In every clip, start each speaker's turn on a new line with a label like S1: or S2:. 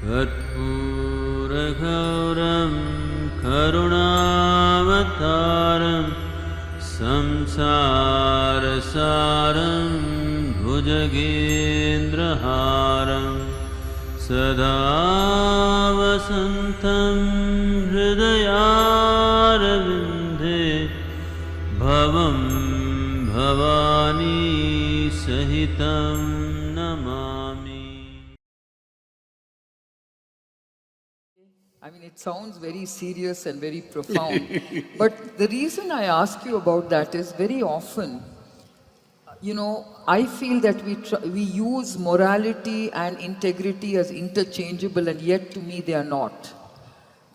S1: कर्पूरगौरं करुणावतारं संसारसारं भुजगेन्द्रहारं सदा वसन्तं हृदयारविन्दे भवं भवानी सहितं Namami.
S2: I mean, it sounds very serious and very profound. But the reason I ask you about that is very often, I feel that we use morality and integrity as interchangeable, and yet to me they are not.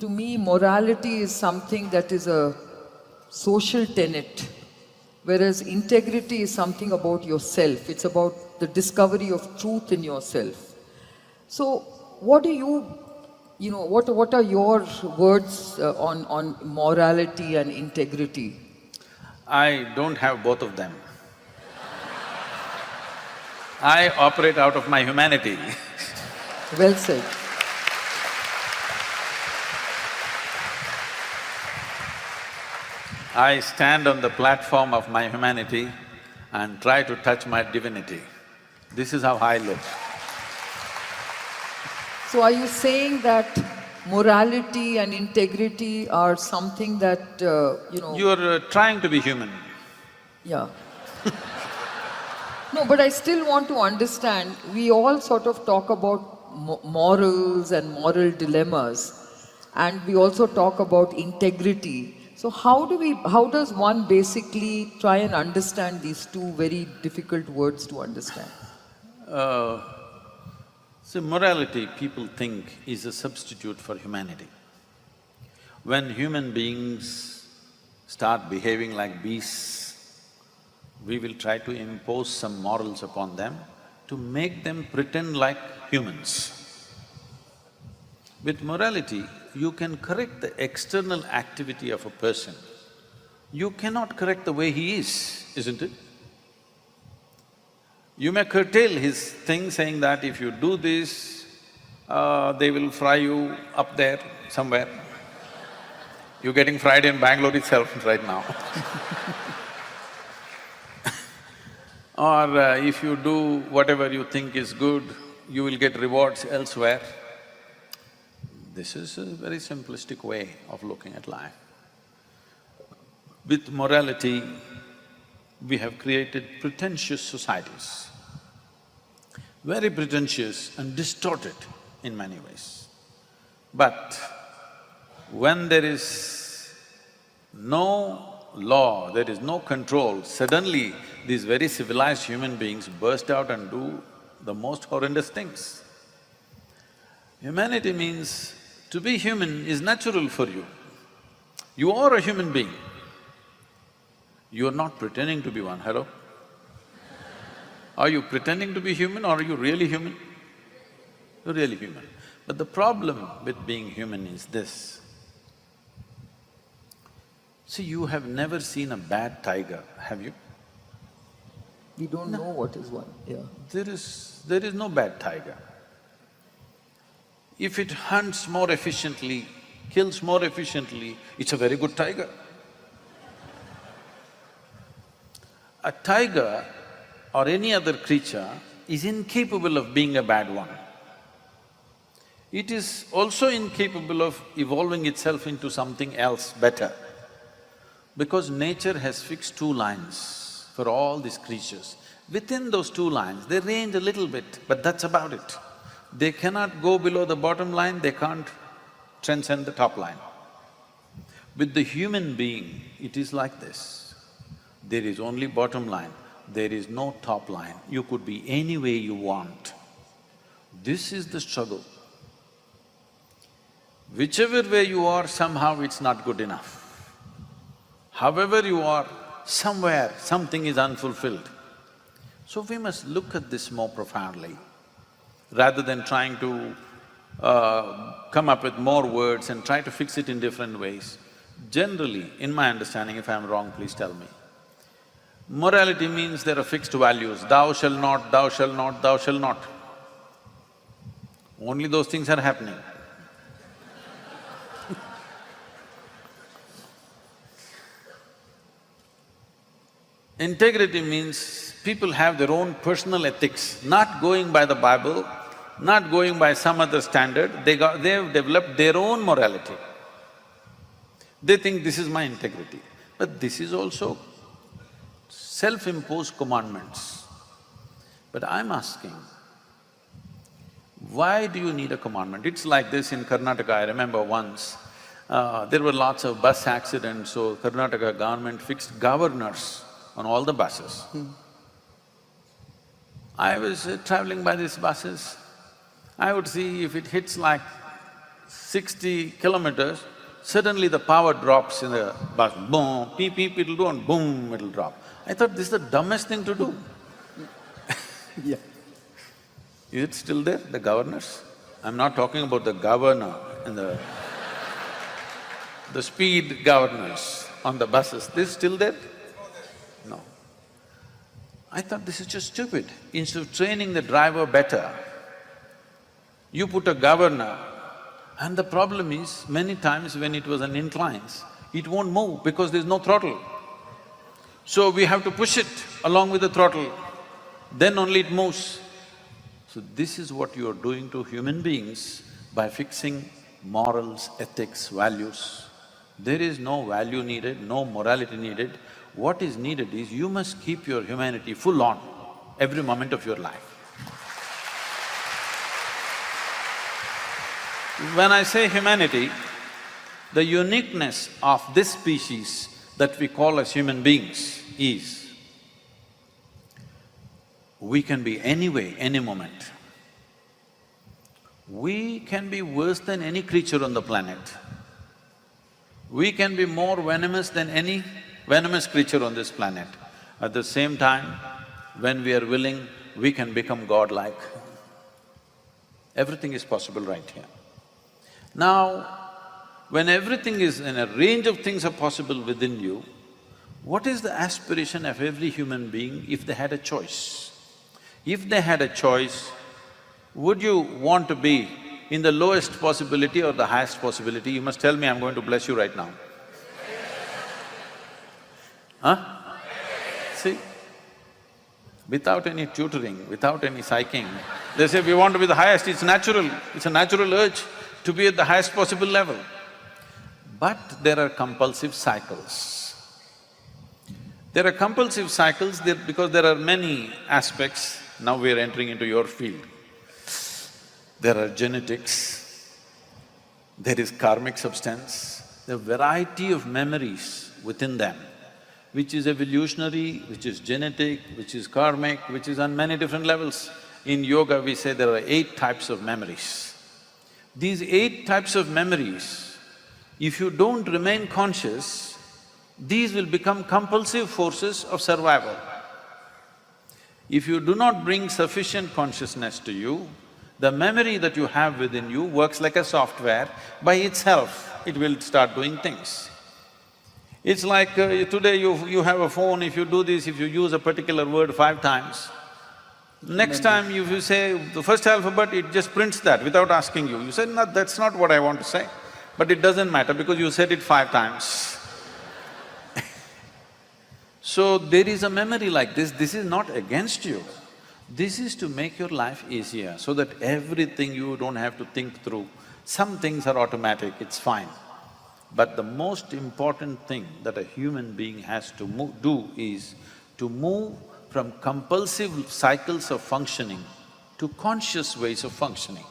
S2: To me, morality is something that is a social tenet, whereas integrity is something about yourself. It's about the discovery of truth in yourself. So, what do what are your words on morality and integrity?
S3: I don't have both of them. I operate out of my humanity.
S2: Well said.
S3: I stand on the platform of my humanity and try to touch my divinity. This is how I live.
S2: So are you saying that morality and integrity are something that,
S3: You're trying to be human.
S2: Yeah. No, but I still want to understand, we all sort of talk about morals and moral dilemmas, and we also talk about integrity. So how does one basically try and understand these two very difficult words to understand?
S3: See, morality, people think, is a substitute for humanity. When human beings start behaving like beasts, we will try to impose some morals upon them to make them pretend like humans. With morality, you can correct the external activity of a person. You cannot correct the way he is, isn't it? You may curtail his thing saying that if you do this, they will fry you up there somewhere. You're getting fried in Bangalore itself right now. Or if you do whatever you think is good, you will get rewards elsewhere. This is a very simplistic way of looking at life. With morality, we have created pretentious societies, very pretentious and distorted in many ways. But when there is no law, there is no control, suddenly these very civilized human beings burst out and do the most horrendous things. Humanity means to be human is natural for you. You are a human being. You are not pretending to be one, hello? Are you pretending to be human or are you really human? You're really human. But the problem with being human is this. See, you have never seen a bad tiger, have you?
S2: We don't know what is one, yeah.
S3: There is no bad tiger. If it hunts more efficiently, kills more efficiently, it's a very good tiger. A tiger or any other creature is incapable of being a bad one. It is also incapable of evolving itself into something else better, because nature has fixed two lines for all these creatures. Within those two lines, they range a little bit, but that's about it. They cannot go below the bottom line, they can't transcend the top line. With the human being, it is like this. There is only bottom line, there is no top line. You could be any way you want. This is the struggle. Whichever way you are, somehow it's not good enough. However you are, somewhere something is unfulfilled. So we must look at this more profoundly, rather than trying to come up with more words and try to fix it in different ways. Generally, in my understanding, if I'm wrong, please tell me. Morality means there are fixed values, thou shalt not, thou shalt not, thou shalt not. only those things are happening. Integrity means people have their own personal ethics, not going by the Bible, not going by some other standard, they've developed their own morality. They think this is my integrity, but this is also self-imposed commandments. But I'm asking, why do you need a commandment? It's like this in Karnataka. I remember once, there were lots of bus accidents, so Karnataka government fixed governors on all the buses. I was traveling by these buses, I would see if it hits like 60 kilometers, suddenly the power drops in the bus, boom, beep, beep, it'll do and boom, it'll drop. I thought this is the dumbest thing to do.
S2: Yeah.
S3: Is it still there, the governors? I'm not talking about the governor and the speed governors on the buses. This is still there? No. I thought this is just stupid. Instead of training the driver better, you put a governor, and the problem is, many times when it was an inclines, it won't move because there's no throttle. So we have to push it along with the throttle, then only it moves. So this is what you are doing to human beings by fixing morals, ethics, values. There is no value needed, no morality needed. What is needed is you must keep your humanity full on every moment of your life. When I say humanity, the uniqueness of this species that we call as human beings is, we can be any way, any moment. We can be worse than any creature on the planet. We can be more venomous than any venomous creature on this planet. At the same time, when we are willing, we can become godlike. Everything is possible right here. Now, when everything is in a range of things are possible within you, what is the aspiration of every human being if they had a choice? If they had a choice, would you want to be in the lowest possibility or the highest possibility? You must tell me, I'm going to bless you right now. Huh? See? Without any tutoring, without any psyching, they say we want to be the highest, it's natural, it's a natural urge to be at the highest possible level. But there are compulsive cycles. There are compulsive cycles because there are many aspects. Now we are entering into your field. There are genetics, there is karmic substance, there are variety of memories within them, which is evolutionary, which is genetic, which is karmic, which is on many different levels. In yoga we say there are 8 types of memories. These 8 types of memories, if you don't remain conscious, these will become compulsive forces of survival. If you do not bring sufficient consciousness to you, the memory that you have within you works like a software. By itself, it will start doing things. It's like today you have a phone, if you do this, if you use a particular word 5 times, next time if you say the first alphabet, it just prints that without asking you. You say, no, that's not what I want to say. But it doesn't matter because you said it 5 times. So there is a memory like this is not against you. This is to make your life easier, so that everything you don't have to think through. Some things are automatic, it's fine. But the most important thing that a human being has to do is to move from compulsive cycles of functioning to conscious ways of functioning.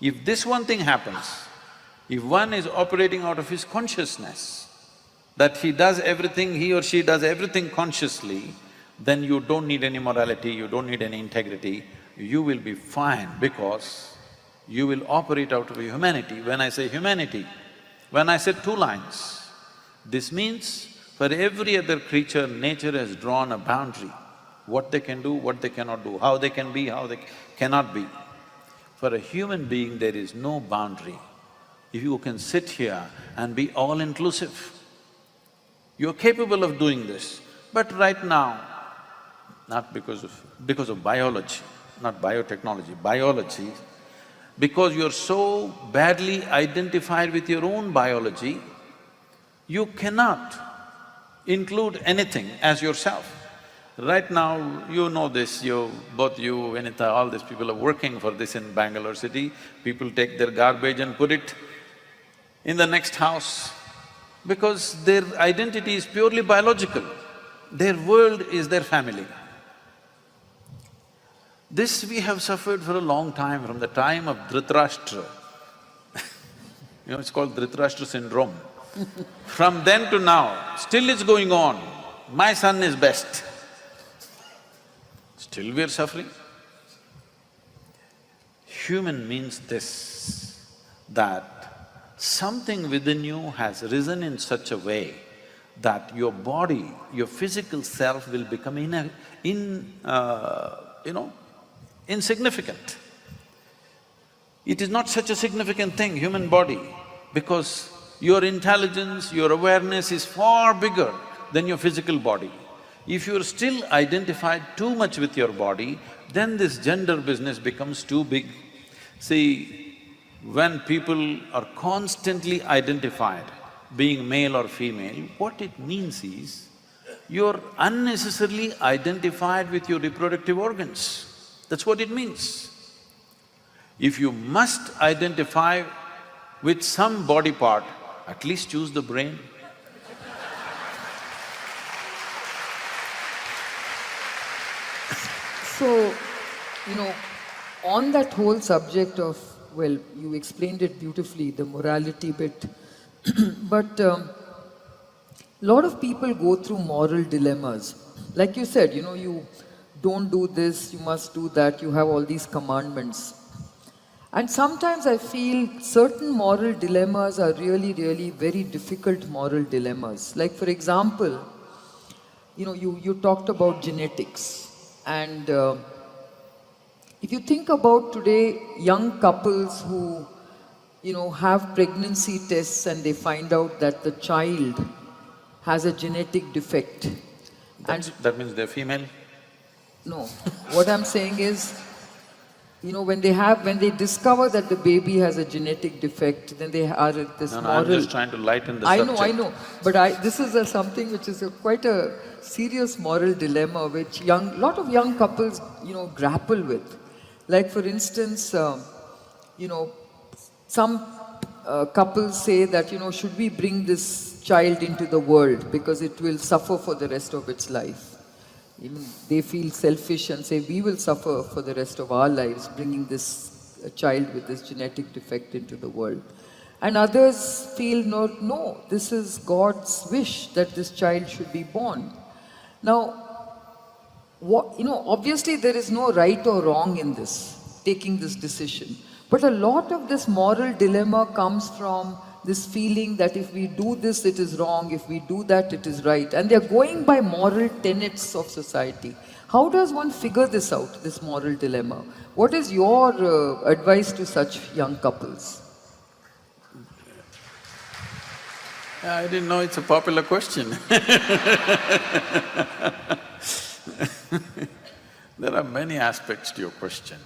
S3: If this one thing happens, if one is operating out of his consciousness, that he does everything, he or she does everything consciously, then you don't need any morality, you don't need any integrity, you will be fine because you will operate out of humanity. When I say humanity, when I said 2 lines, this means for every other creature, nature has drawn a boundary, what they can do, what they cannot do, how they can be, how they cannot be. For a human being, there is no boundary. If you can sit here and be all-inclusive, you're capable of doing this. But right now, not because of biology, not biotechnology, biology, Because you're so badly identified with your own biology, you cannot include anything as yourself. Right now, you know this, both you, Vinita, all these people are working for this in Bangalore city. People take their garbage and put it in the next house because their identity is purely biological. Their world is their family. This we have suffered for a long time, from the time of Dhritarashtra. It's called Dhritarashtra syndrome. From then to now, still it's going on. My son is best. Still we are suffering. Human means this, that something within you has risen in such a way that your body, your physical self will become insignificant. It is not such a significant thing, human body, because your intelligence, your awareness is far bigger than your physical body. If you're still identified too much with your body, then this gender business becomes too big. See, when people are constantly identified, being male or female, what it means is, you're unnecessarily identified with your reproductive organs. That's what it means. If you must identify with some body part, at least choose the brain.
S2: So, on that whole subject of, well, you explained it beautifully, the morality bit, but lot of people go through moral dilemmas. Like you said, you don't do this, you must do that, you have all these commandments. And sometimes I feel certain moral dilemmas are really, really very difficult moral dilemmas. Like for example, you talked about genetics. And if you think about today, young couples who, have pregnancy tests and they find out that the child has a genetic defect.
S3: That means they're female?
S2: No, what I'm saying is, when they discover that the baby has a genetic defect, then they are at this moral…
S3: I'm just trying to lighten the subject.
S2: I know, but this is something which is quite a serious moral dilemma which lot of young couples, grapple with. Like for instance, some couples say that, should we bring this child into the world because it will suffer for the rest of its life. Even they feel selfish and say, we will suffer for the rest of our lives bringing this child with this genetic defect into the world. And others feel, no, this is God's wish that this child should be born. Now, obviously there is no right or wrong in this, taking this decision. But a lot of this moral dilemma comes from this feeling that if we do this, it is wrong, if we do that, it is right. And they're going by moral tenets of society. How does one figure this out, this moral dilemma? What is your advice to such young couples?
S3: I didn't know it's a popular question. There are many aspects to your question.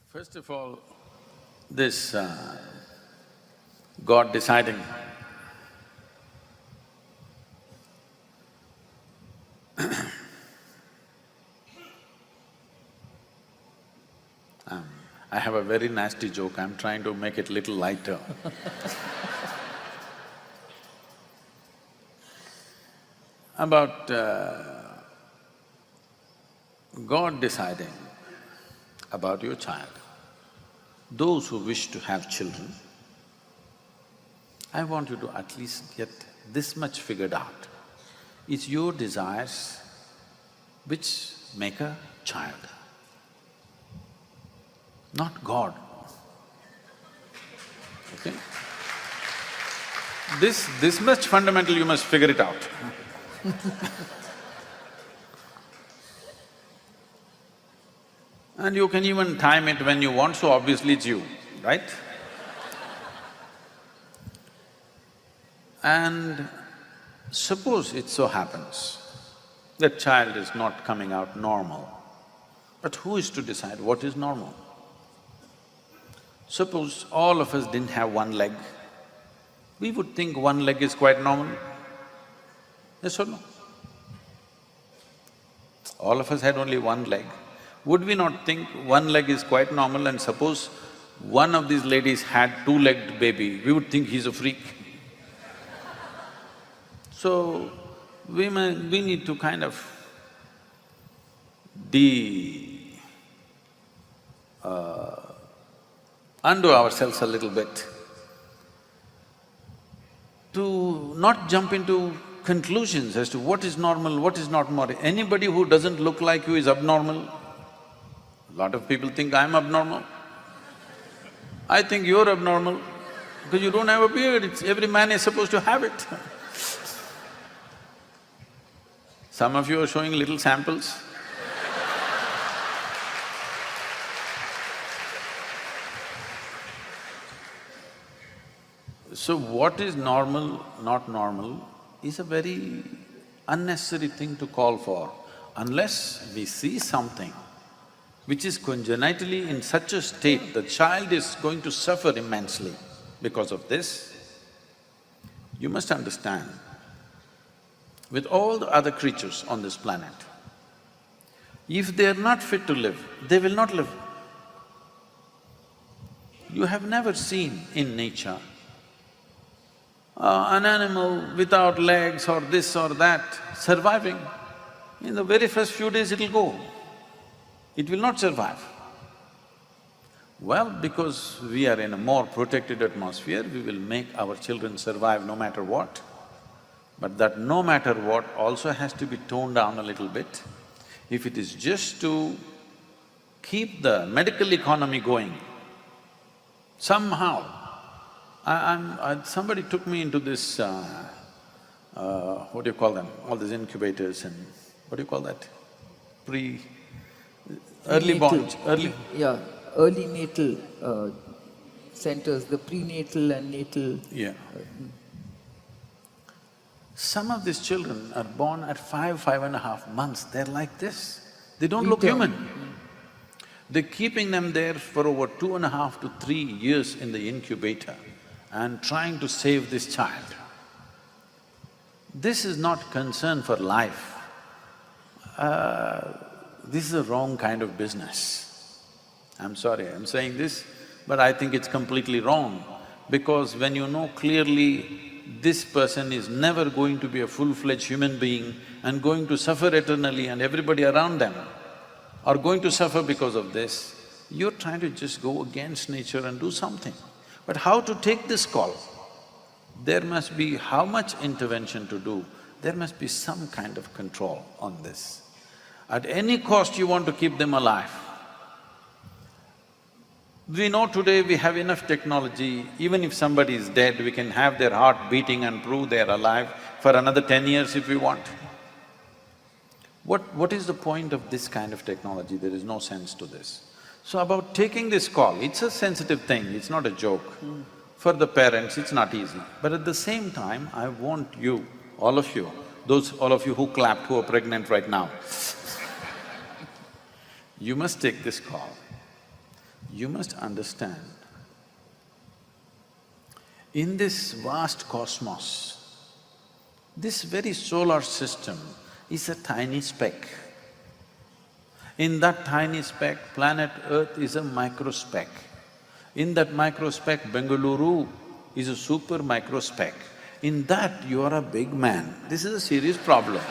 S3: First of all, this God deciding. I have a very nasty joke, I'm trying to make it little lighter. About God deciding about your child. Those who wish to have children, I want you to at least get this much figured out. It's your desires which make a child, not God. Okay? This much fundamental, you must figure it out. And you can even time it when you want, so obviously it's you, right? And suppose it so happens that child is not coming out normal, But who is to decide what is normal? Suppose all of us didn't have one leg, we would think one leg is quite normal. Yes or no? All of us had only one leg. Would we not think one leg is quite normal, and suppose one of these ladies had two-legged baby, we would think he's a freak. So, we need to kind of undo ourselves a little bit, to not jump into conclusions as to what is normal, what is not normal. Anybody who doesn't look like you is abnormal. A lot of people think I'm abnormal. I think you're abnormal because you don't have a beard. Every man is supposed to have it. Some of you are showing little samples. So what is normal, not normal, is a very unnecessary thing to call for. Unless we see something which is congenitally in such a state, the child is going to suffer immensely because of this. You must understand, with all the other creatures on this planet, if they are not fit to live, they will not live. You have never seen in nature an animal without legs or this or that surviving. In the very first few days it'll go. It will not survive. Well, because we are in a more protected atmosphere, we will make our children survive no matter what. But that no matter what also has to be toned down a little bit. If it is just to keep the medical economy going, somehow, somebody took me into this, what do you call them, all these incubators and what do you call that? Early born,
S2: Yeah, early natal centers, the prenatal and natal…
S3: Yeah. Some of these children are born at 5.5 months, they're like this. They don't look human. They're keeping them there for over 2.5 to 3 years in the incubator and trying to save this child. This is not concern for life. This is a wrong kind of business. I'm sorry, I'm saying this, but I think it's completely wrong, because when you know clearly this person is never going to be a full-fledged human being and going to suffer eternally, and everybody around them are going to suffer because of this, you're trying to just go against nature and do something. But how to take this call? There must be how much intervention to do, there must be some kind of control on this. At any cost you want to keep them alive. We know today we have enough technology, even if somebody is dead, we can have their heart beating and prove they're alive for another 10 years if we want. What is the point of this kind of technology? There is no sense to this. So about taking this call, it's a sensitive thing, it's not a joke. For the parents, it's not easy. But at the same time, I want you, all of you, all of you who clapped, who are pregnant right now, you must take this call. You must understand, in this vast cosmos, this very solar system is a tiny speck. In that tiny speck, planet Earth is a microspeck. In that microspeck, Bengaluru is a super microspeck. In that, you are a big man. This is a serious problem.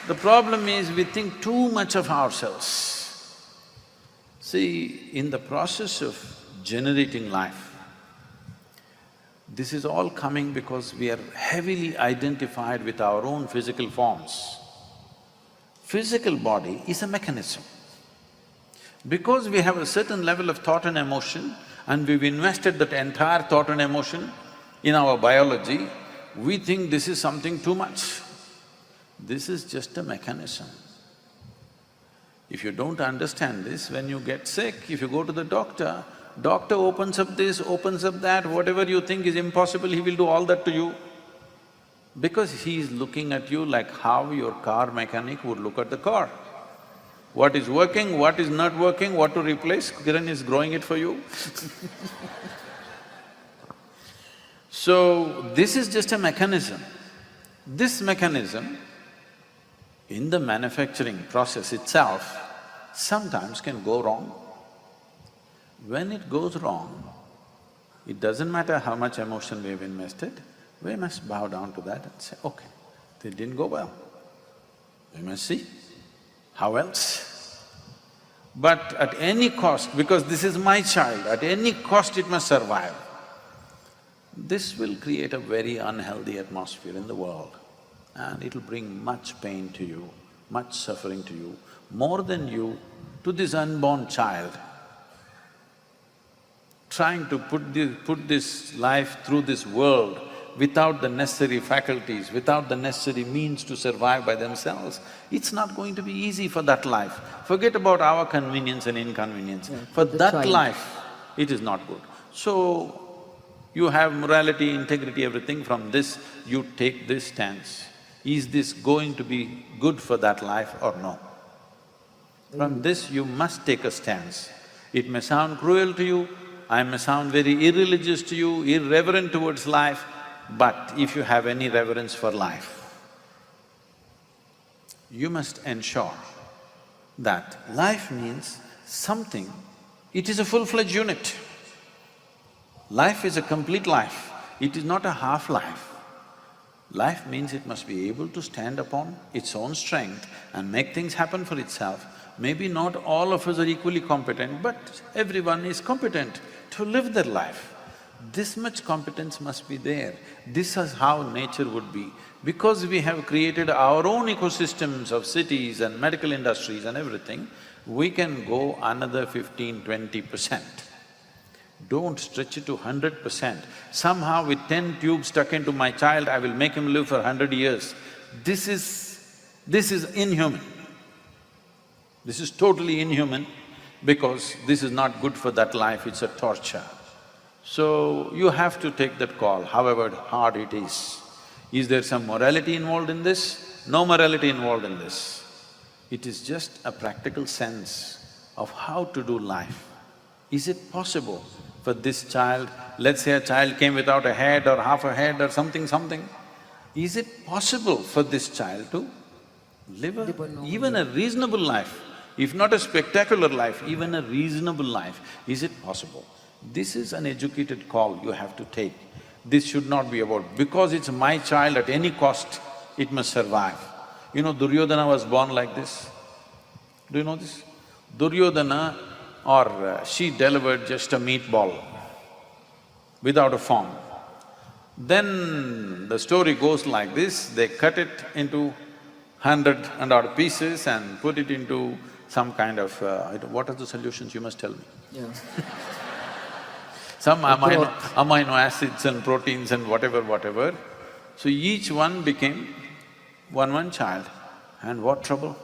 S3: The problem is we think too much of ourselves. See, in the process of generating life, this is all coming because we are heavily identified with our own physical forms. Physical body is a mechanism. Because we have a certain level of thought and emotion and we've invested that entire thought and emotion in our biology, we think this is something too much. This is just a mechanism. If you don't understand this, when you get sick, if you go to the doctor, doctor opens up this, opens up that, whatever you think is impossible, he will do all that to you. Because he is looking at you like how your car mechanic would look at the car. What is working, what is not working, what to replace, Kiran is growing it for you. So, this is just a mechanism. This mechanism, in the manufacturing process itself, sometimes can go wrong. When it goes wrong, it doesn't matter how much emotion we've invested, we must bow down to that and say, okay, it didn't go well. We must see, how else? But at any cost, because this is my child, at any cost it must survive. This will create a very unhealthy atmosphere in the world and it'll bring much pain to you, much suffering to you, more than you to this unborn child. Trying to put this life through this world without the necessary faculties, without the necessary means to survive by themselves, it's not going to be easy for that life. Forget about our convenience and inconvenience.
S2: Yeah,
S3: for that
S2: child.
S3: life, it is not good. So, you have morality, integrity, everything, from this you take this stance. Is this going to be good for that life or no? From this you must take a stance. It may sound cruel to you, I may sound very irreligious to you, irreverent towards life, but if you have any reverence for life, you must ensure that life means something, it is a full-fledged unit. Life is a complete life, it is not a half life. Life means it must be able to stand upon its own strength and make things happen for itself. Maybe not all of us are equally competent, but everyone is competent to live their life. This much competence must be there. This is how nature would be. Because we have created our own ecosystems of cities and medical industries and everything, we can go another 15–20%. Don't stretch it to 100%. Somehow with 10 tubes stuck into my child, I will make him live for 100 years. This is inhuman. This is totally inhuman because this is not good for that life, it's a torture. So, you have to take that call, however hard it is. Is there some morality involved in this? No morality involved in this. It is just a practical sense of how to do life. Is it possible for this child, let's say a child came without a head or half a head or something, is it possible for this child to live even a reasonable life? If not a spectacular life, even a reasonable life, is it possible? This is an educated call you have to take. This should not be about, because it's my child, at any cost, it must survive. You know, Duryodhana was born like this. Do you know this? Duryodhana she delivered just a meatball without a form. Then the story goes like this, they cut it into 100 and odd pieces and put it into some kind of… what are the solutions, you must tell me?
S2: Yeah.
S3: Some amino acids and proteins and whatever. So each one became one child, and what trouble?